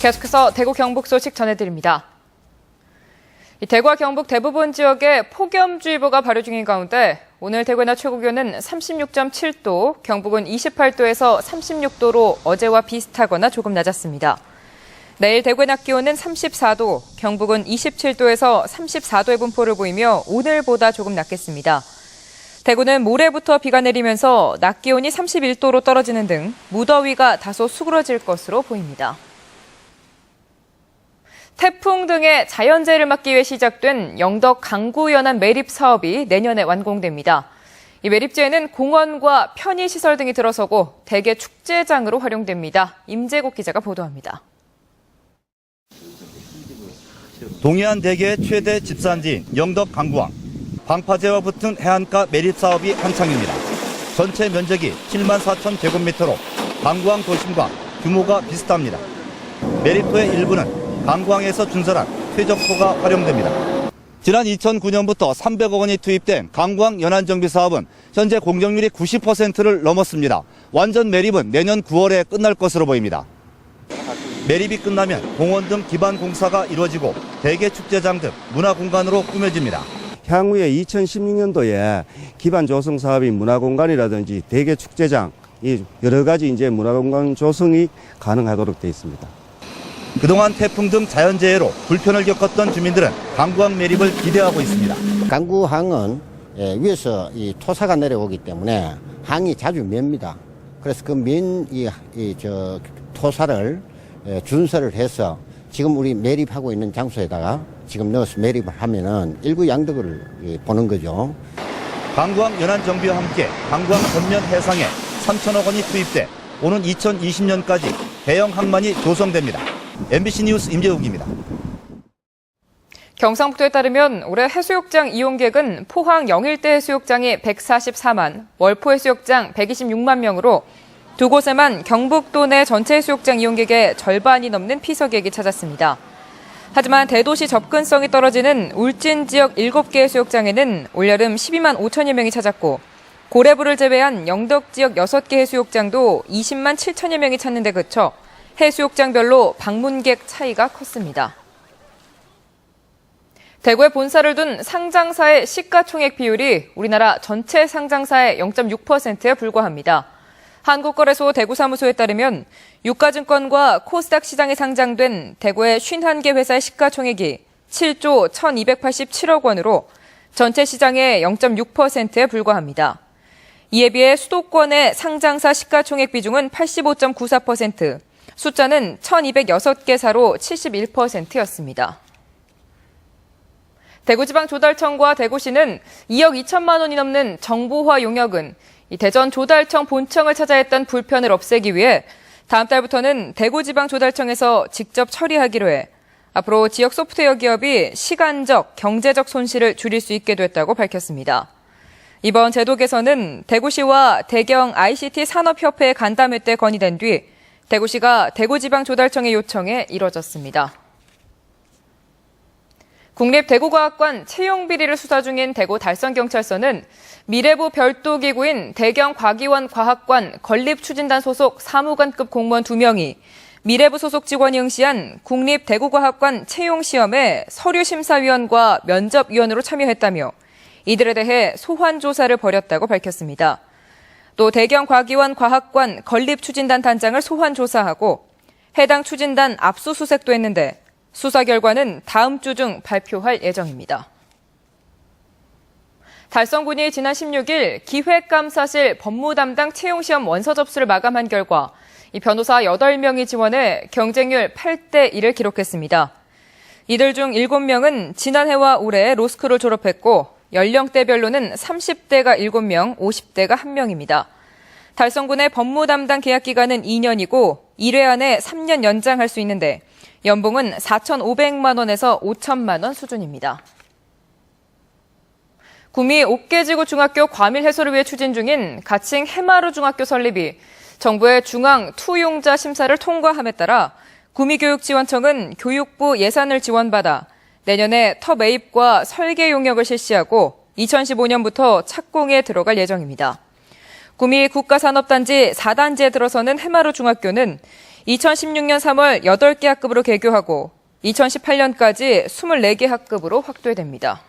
계속해서 대구 경북 소식 전해드립니다. 대구와 경북 대부분 지역에 폭염주의보가 발효 중인 가운데 오늘 대구의 낮 최고기온은 36.7도, 경북은 28도에서 36도로 어제와 비슷하거나 조금 낮았습니다. 내일 대구의 낮 기온은 34도, 경북은 27도에서 34도의 분포를 보이며 오늘보다 조금 낮겠습니다. 대구는 모레부터 비가 내리면서 낮 기온이 31도로 떨어지는 등 무더위가 다소 수그러질 것으로 보입니다. 태풍 등의 자연재해를 막기 위해 시작된 영덕 강구 연안 매립 사업이 내년에 완공됩니다. 이 매립지에는 공원과 편의시설 등이 들어서고 대개 축제장으로 활용됩니다. 임재국 기자가 보도합니다. 동해안 대게의 최대 집산지인 영덕 강구항. 방파제와 붙은 해안가 매립 사업이 한창입니다. 전체 면적이 7만 4천 제곱미터로 강구항 도심과 규모가 비슷합니다. 매립토의 일부는 강구항에서 준설한 퇴적토가 활용됩니다. 지난 2009년부터 300억 원이 투입된 강구항 연안정비 사업은 현재 공정률이 90%를 넘었습니다. 완전 매립은 내년 9월에 끝날 것으로 보입니다. 매립이 끝나면 공원 등 기반 공사가 이루어지고 대게 축제장 등 문화공간으로 꾸며집니다. 향후에 2016년도에 기반 조성 사업인 문화공간이라든지 대게 축제장, 여러 가지 이제 문화공간 조성이 가능하도록 되어 있습니다. 그동안 태풍 등 자연재해로 불편을 겪었던 주민들은 강구항 매립을 기대하고 있습니다. 강구항은 위에서 이 토사가 내려오기 때문에 항이 자주 맵니다. 그래서 그 토사를 준설을 해서 지금 우리 매립하고 있는 장소에다가 지금 넣어서 매립을 하면은 일구 양득을 보는 거죠. 강구항 연안 정비와 함께 강구항 전면 해상에 3천억 원이 투입돼 오는 2020년까지 대형 항만이 조성됩니다. MBC 뉴스 임재욱입니다. 경상북도에 따르면 올해 해수욕장 이용객은 포항 영일대 해수욕장이 144만, 월포 해수욕장 126만 명으로 두 곳에만 경북도 내 전체 해수욕장 이용객의 절반이 넘는 피서객이 찾았습니다. 하지만 대도시 접근성이 떨어지는 울진 지역 7개 해수욕장에는 올여름 12만 5천여 명이 찾았고 고래부를 제외한 영덕 지역 6개 해수욕장도 20만 7천여 명이 찾는 데 그쳐 해수욕장별로 방문객 차이가 컸습니다. 대구에 본사를 둔 상장사의 시가총액 비율이 우리나라 전체 상장사의 0.6%에 불과합니다. 한국거래소 대구사무소에 따르면 유가증권과 코스닥 시장에 상장된 대구의 51개 회사의 시가총액이 7조 1,287억 원으로 전체 시장의 0.6%에 불과합니다. 이에 비해 수도권의 상장사 시가총액 비중은 85.94%, 숫자는 1,206개사로 71%였습니다. 대구지방조달청과 대구시는 2억 2천만 원이 넘는 정보화 용역은 대전조달청 본청을 찾아 했던 불편을 없애기 위해 다음 달부터는 대구지방조달청에서 직접 처리하기로 해 앞으로 지역 소프트웨어 기업이 시간적, 경제적 손실을 줄일 수 있게 됐다고 밝혔습니다. 이번 제도 개선은 대구시와 대경 ICT 산업협회의 간담회 때 건의된 뒤 대구시가 대구지방조달청의 요청에 이뤄졌습니다. 국립대구과학관 채용비리를 수사 중인 대구 달성경찰서는 미래부 별도기구인 대경과기원 과학관 건립추진단 소속 사무관급 공무원 2명이 미래부 소속 직원이 응시한 국립대구과학관 채용시험에 서류심사위원과 면접위원으로 참여했다며 이들에 대해 소환조사를 벌였다고 밝혔습니다. 또 대경과기원 과학관 건립추진단 단장을 소환조사하고 해당 추진단 압수수색도 했는데 수사 결과는 다음 주 중 발표할 예정입니다. 달성군이 지난 16일 기획감사실 법무담당 채용시험 원서 접수를 마감한 결과 이 변호사 8명이 지원해 경쟁률 8대 1을 기록했습니다. 이들 중 7명은 지난해와 올해 로스쿨을 졸업했고 연령대별로는 30대가 7명, 50대가 1명입니다. 달성군의 법무담당 계약기간은 2년이고 1회 안에 3년 연장할 수 있는데 연봉은 4,500만 원에서 5천만 원 수준입니다. 구미 옥계지구 중학교 과밀 해소를 위해 추진 중인 가칭 해마루 중학교 설립이 정부의 중앙 투용자 심사를 통과함에 따라 구미교육지원청은 교육부 예산을 지원받아 내년에 터 매입과 설계 용역을 실시하고 2015년부터 착공에 들어갈 예정입니다. 구미 국가산업단지 4단지에 들어서는 해마루 중학교는 2016년 3월 8개 학급으로 개교하고 2018년까지 24개 학급으로 확대됩니다.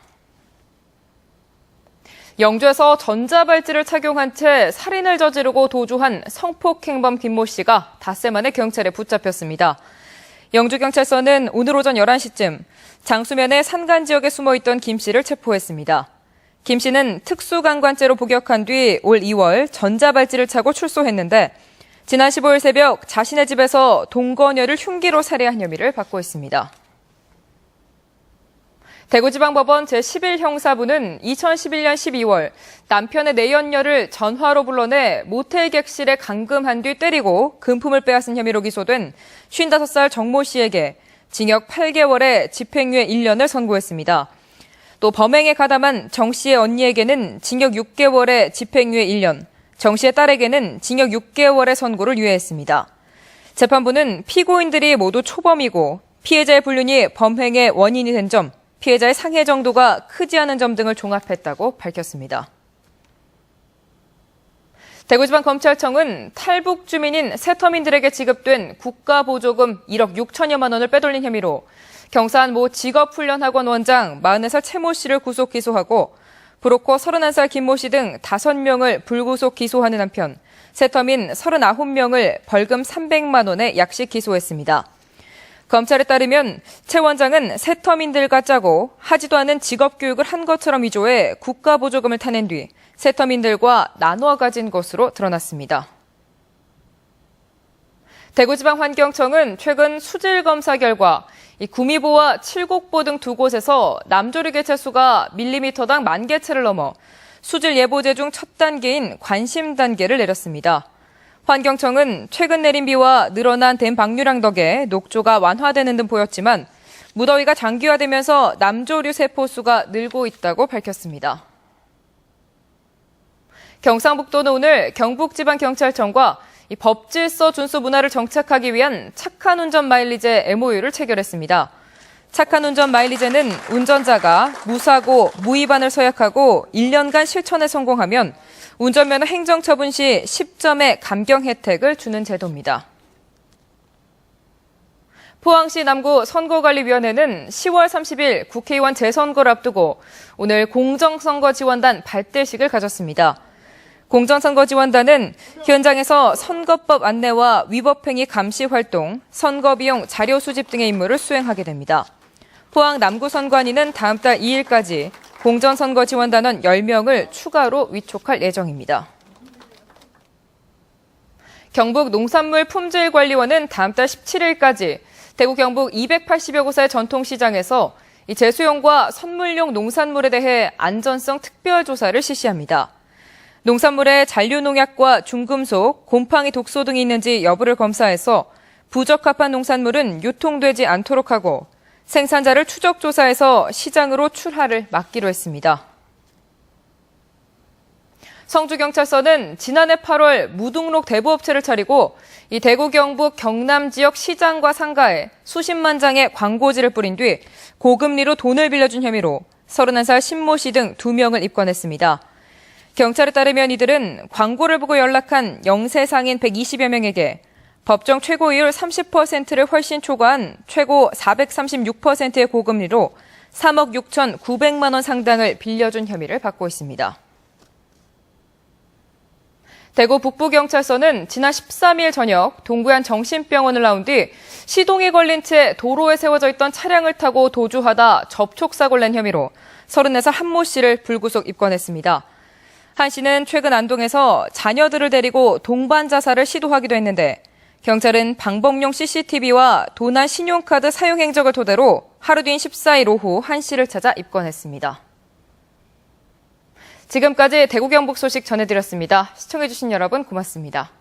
영주에서 전자발찌를 착용한 채 살인을 저지르고 도주한 성폭행범 김모 씨가 닷새 만에 경찰에 붙잡혔습니다. 영주경찰서는 오늘 오전 11시쯤 장수면의 산간 지역에 숨어있던 김 씨를 체포했습니다. 김 씨는 특수강관죄로 복역한 뒤 올 2월 전자발찌를 차고 출소했는데 지난 15일 새벽 자신의 집에서 동거녀를 흉기로 살해한 혐의를 받고 있습니다. 대구지방법원 제11형사부는 2011년 12월 남편의 내연녀를 전화로 불러내 모텔 객실에 감금한 뒤 때리고 금품을 빼앗은 혐의로 기소된 55살 정모 씨에게 징역 8개월에 집행유예 1년을 선고했습니다. 또 범행에 가담한 정 씨의 언니에게는 징역 6개월에 집행유예 1년, 정 씨의 딸에게는 징역 6개월의 선고를 유예했습니다. 재판부는 피고인들이 모두 초범이고 피해자의 불륜이 범행의 원인이 된 점, 피해자의 상해 정도가 크지 않은 점 등을 종합했다고 밝혔습니다. 대구지방검찰청은 탈북 주민인 세터민들에게 지급된 국가보조금 1억 6천여만 원을 빼돌린 혐의로 경산 모 직업훈련학원 원장 40살 최모 씨를 구속 기소하고 브로커 31살 김모 씨 등 5명을 불구속 기소하는 한편 세터민 39명을 벌금 300만 원의 약식 기소했습니다. 검찰에 따르면 최 원장은 세터민들과 짜고 하지도 않은 직업교육을 한 것처럼 위조해 국가보조금을 타낸 뒤 세터민들과 나눠 가진 것으로 드러났습니다. 대구지방환경청은 최근 수질검사 결과 구미보와 칠곡보 등 두 곳에서 남조류 개체수가 밀리미터당 10,000개체를 넘어 수질 예보제 중 첫 단계인 관심 단계를 내렸습니다. 환경청은 최근 내린 비와 늘어난 댐 방류량 덕에 녹조가 완화되는 등 보였지만 무더위가 장기화되면서 남조류 세포수가 늘고 있다고 밝혔습니다. 경상북도는 오늘 경북지방경찰청과 법질서 준수 문화를 정착하기 위한 착한 운전 마일리제 MOU를 체결했습니다. 착한 운전 마일리제는 운전자가 무사고, 무위반을 서약하고 1년간 실천에 성공하면 운전면허 행정처분 시 10점의 감경 혜택을 주는 제도입니다. 포항시 남구 선거관리위원회는 10월 30일 국회의원 재선거를 앞두고 오늘 공정선거지원단 발대식을 가졌습니다. 공정선거지원단은 현장에서 선거법 안내와 위법행위 감시 활동, 선거비용 자료 수집 등의 임무를 수행하게 됩니다. 포항 남구선관위는 다음 달 2일까지 공정선거지원단원 10명을 추가로 위촉할 예정입니다. 경북 농산물품질관리원은 다음 달 17일까지 대구 경북 280여 곳의 전통시장에서 제수용과 선물용 농산물에 대해 안전성 특별조사를 실시합니다. 농산물에 잔류농약과 중금속, 곰팡이 독소 등이 있는지 여부를 검사해서 부적합한 농산물은 유통되지 않도록 하고 생산자를 추적조사해서 시장으로 출하를 막기로 했습니다. 성주경찰서는 지난해 8월 무등록 대부업체를 차리고 이 대구 경북 경남 지역 시장과 상가에 수십만 장의 광고지를 뿌린 뒤 고금리로 돈을 빌려준 혐의로 31살 신모 씨 등 2명을 입건했습니다. 경찰에 따르면 이들은 광고를 보고 연락한 영세 상인 120여 명에게 법정 최고이율 30%를 훨씬 초과한 최고 436%의 고금리로 3억 6,900만 원 상당을 빌려준 혐의를 받고 있습니다. 대구 북부경찰서는 지난 13일 저녁 동구안 정신병원을 나온 뒤 시동이 걸린 채 도로에 세워져 있던 차량을 타고 도주하다 접촉사고를 낸 혐의로 34살 한모 씨를 불구속 입건했습니다. 한 씨는 최근 안동에서 자녀들을 데리고 동반 자살을 시도하기도 했는데 경찰은 방범용 CCTV와 도난 신용카드 사용 행적을 토대로 하루 뒤인 14일 오후 한 씨를 찾아 입건했습니다. 지금까지 대구 경북 소식 전해드렸습니다. 시청해주신 여러분 고맙습니다.